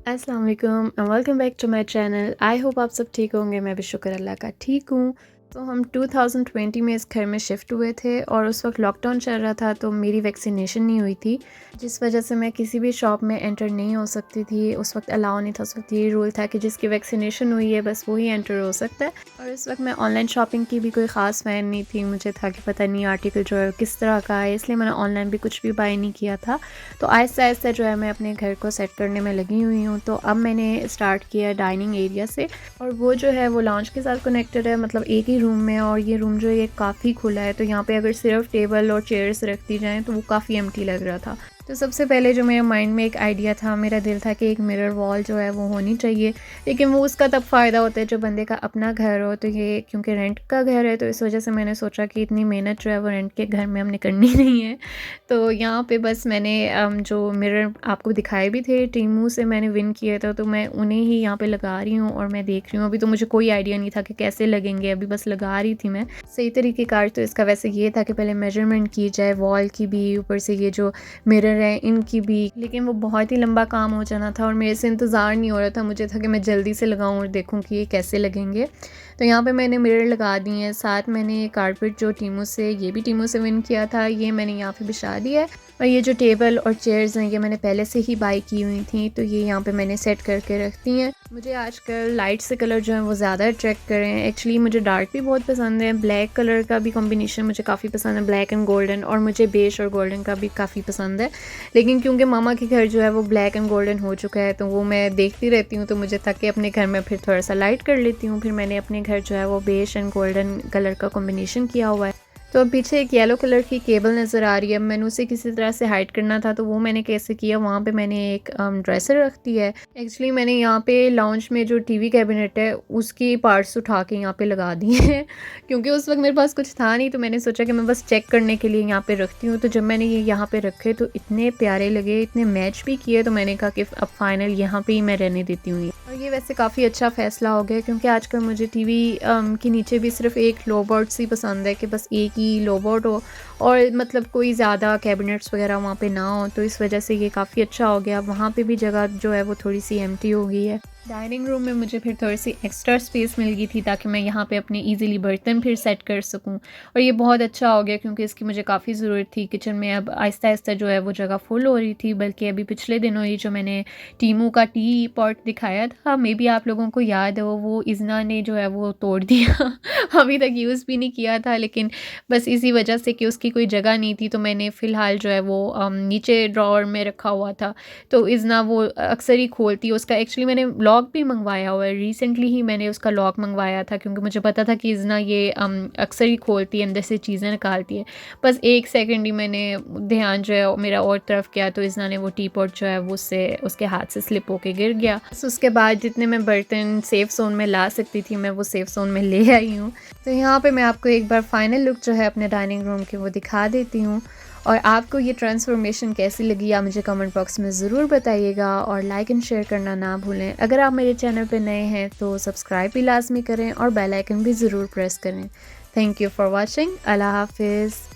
अस्सलाम वालेकुम and welcome back to my channel. I hope आप सब ठीक होंगे। मैं भी शुक्र अल्लाह का ठीक हूँ। तो हम 2020 में इस घर में शिफ्ट हुए थे और उस वक्त लॉकडाउन चल रहा था, तो मेरी वैक्सीनेशन नहीं हुई थी, जिस वजह से मैं किसी भी शॉप में एंटर नहीं हो सकती थी। उस वक्त अलाउ नहीं था। उस वक्त ये रूल था कि जिसकी वैक्सीनेशन हुई है बस वही एंटर हो सकता है। और इस वक्त मैं ऑनलाइन शॉपिंग की भी कोई ख़ास फ़ैन नहीं थी। मुझे था कि पता नहीं आर्टिकल जो है किस तरह का है, इसलिए मैंने ऑनलाइन भी कुछ भी बाय नहीं किया था। तो आहिस्ता आहिस्ता जो है मैं अपने घर को सेट करने में लगी हुई हूँ। तो अब मैंने स्टार्ट किया डाइनिंग एरिया से, और वो जो है वो लॉन्च के साथ कनेक्टेड है, मतलब एक ही रूम में। और ये रूम जो है ये काफ़ी खुला है, तो यहाँ पे अगर सिर्फ टेबल और चेयर्स रख दी जाएँ तो वो काफ़ी एम्प्टी लग रहा था। तो सबसे पहले जो मेरे माइंड में एक आइडिया था, मेरा दिल था कि एक मिरर वॉल जो है वो होनी चाहिए। लेकिन वो उसका तब फ़ायदा होता है जब बंदे का अपना घर हो। तो ये क्योंकि रेंट का घर है, तो इस वजह से मैंने सोचा कि इतनी मेहनत जो है वो रेंट के घर में हमने करनी नहीं है। तो यहाँ पे बस मैंने जो मिरर आपको दिखाए भी थे, टीमू से मैंने विन किया था, तो मैं उन्हें ही यहाँ पे लगा रही हूँ और मैं देख रही हूँ। अभी तो मुझे कोई आइडिया नहीं था कि कैसे लगेंगे, अभी बस लगा रही थी मैं सही तरीक़ेकार। तो इसका वैसे ये था कि पहले मेजरमेंट की जाए वॉल की भी, ऊपर से ये जो मिरर है इनकी भी, लेकिन वो बहुत ही लंबा काम हो जाना था और मेरे से इंतज़ार नहीं हो रहा था। मुझे था कि मैं जल्दी से लगाऊं और देखूं कि ये कैसे लगेंगे। तो यहाँ पे मैंने मिरर लगा दिए हैं। साथ मैंने कारपेट जो टीमू से, ये भी टीमू से विन किया था, ये मैंने यहाँ पे बिछा दिया है। और ये जो टेबल और चेयर्स हैं ये मैंने पहले से ही बाई की हुई थी, तो ये यहाँ पे मैंने सेट करके रखती हैं। मुझे आजकल लाइट से कलर जो है वो ज़्यादा अट्रैक्ट कर रहे हैं। एक्चुअली मुझे डार्क भी बहुत पसंद है, ब्लैक कलर का भी कॉम्बिनेशन मुझे काफ़ी पसंद है, ब्लैक एंड गोल्डन, और मुझे बेज और गोल्डन का भी काफ़ी पसंद है। लेकिन क्योंकि मामा के घर जो है वो ब्लैक एंड गोल्डन हो चुका है, तो वो मैं देखती रहती हूँ, तो मुझे था कि अपने घर में फिर थोड़ा सा लाइट कर लेती हूँ। फिर मैंने अपने घर जो है वो बेज एंड गोल्डन कलर का कॉम्बिनेशन किया हुआ है। तो अब पीछे एक येलो कलर की केबल नज़र आ रही है, मैंने उसे किसी तरह से हाइड करना था, तो वो मैंने कैसे किया, वहाँ पे मैंने एक ड्रेसर रख दी है। एक्चुअली मैंने यहाँ पे लाउंज में जो टीवी कैबिनेट है उसकी पार्ट्स उठा के यहाँ पे लगा दिए हैं क्योंकि उस वक्त मेरे पास कुछ था नहीं, तो मैंने सोचा कि मैं बस चेक करने के लिए यहाँ पे रखती हूँ। तो जब मैंने ये यहाँ पे रखे तो इतने प्यारे लगे, इतने मैच भी किए, तो मैंने कहा कि अब फाइनल यहाँ पे ही मैं रहने देती हूँ। और ये वैसे काफ़ी अच्छा फ़ैसला हो गया, क्योंकि आजकल मुझे टीवी के नीचे भी सिर्फ एक लो बर्ड्स ही पसंद है, कि बस एक ही लो बर्ड हो और मतलब कोई ज़्यादा कैबिनेट्स वगैरह वहाँ पे ना हो। तो इस वजह से ये काफ़ी अच्छा हो गया। वहाँ पे भी जगह जो है वो थोड़ी सी एम्प्टी हो गई है। डाइनिंग रूम में मुझे फिर थोड़ी सी एक्स्ट्रा स्पेस मिल गई थी, ताकि मैं यहाँ पे अपने इजीली बर्तन फिर सेट कर सकूँ। और ये बहुत अच्छा हो गया, क्योंकि इसकी मुझे काफ़ी ज़रूरत थी। किचन में अब आहिस्ता आहिस्ता जो है वो जगह फुल हो रही थी। बल्कि अभी पिछले दिनों ये जो मैंने टीमू का टी पॉट दिखाया था, मे बी आप लोगों को याद हो, वो इज़ना ने जो है वो तोड़ दिया अभी तक यूज़ भी नहीं किया था, लेकिन बस इसी वजह से कि उसकी कोई जगह नहीं थी, तो मैंने फ़िलहाल जो है वो नीचे ड्रॉअर में रखा हुआ था। तो इज़ना वो अक्सर ही खोलती है। उसका एक्चुअली मैंने लॉक भी मंगवाया हुआ है, रिसेंटली ही मैंने उसका लॉक मंगवाया था, क्योंकि मुझे पता था कि इज़ना ये अक्सर ही खोलती है, अंदर से चीज़ें निकालती है। बस एक सेकंड ही मैंने ध्यान जो है मेरा और तरफ किया, तो इज़ना ने वो टी पॉट जो है वो उससे उसके हाथ से स्लिप होके गिर गया। बस उसके बाद जितने मैं बर्तन सेफ़ ज़ोन में ला सकती थी मैं वो सेफ़ ज़ोन में ले आई हूँ। तो यहाँ पे मैं आपको एक बार फाइनल लुक जो है अपने डाइनिंग रूम की वो दिखा देती हूँ। और आपको ये ट्रांसफॉर्मेशन कैसी लगी आप मुझे कमेंट बॉक्स में ज़रूर बताइएगा, और लाइक एंड शेयर करना ना भूलें। अगर आप मेरे चैनल पे नए हैं तो सब्सक्राइब भी लाजमी करें और बेल आइकन भी ज़रूर प्रेस करें। Thank you for watching. अल्लाह हाफिज़।